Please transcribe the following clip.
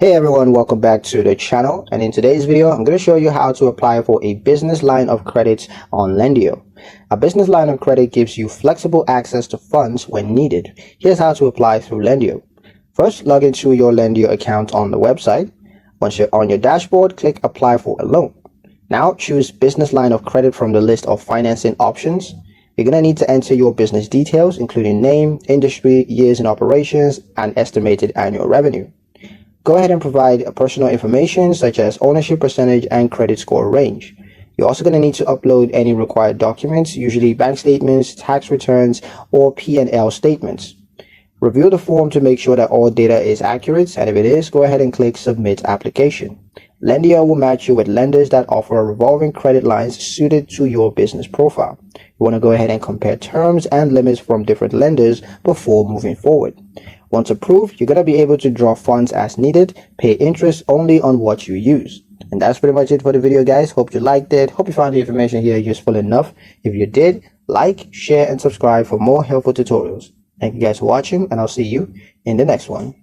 Hey everyone, welcome back to the channel, and in today's video I'm going to show you how to apply for a business line of credit on Lendio. A business line of credit gives you flexible access to funds when needed. Here's how to apply through Lendio. First, log into your Lendio account on the website. Once you're on your dashboard, click apply for a loan. Now choose business line of credit from the list of financing options. You're going to need to enter your business details, including name, industry, years in operations, and estimated annual revenue. Go ahead and provide personal information such as ownership percentage and credit score range. You're also going to need to upload any required documents, usually bank statements, tax returns, or P&L statements. Review the form to make sure that all data is accurate, and if it is, go ahead and click Submit Application. Lendio will match you with lenders that offer revolving credit lines suited to your business profile. You want to go ahead and compare terms and limits from different lenders before moving forward. Once approved, you're going to be able to draw funds as needed, pay interest only on what you use. And that's pretty much it for the video, guys. Hope you liked it. Hope you found the information here useful enough. If you did, like, share, and subscribe for more helpful tutorials. Thank you guys for watching, and I'll see you in the next one.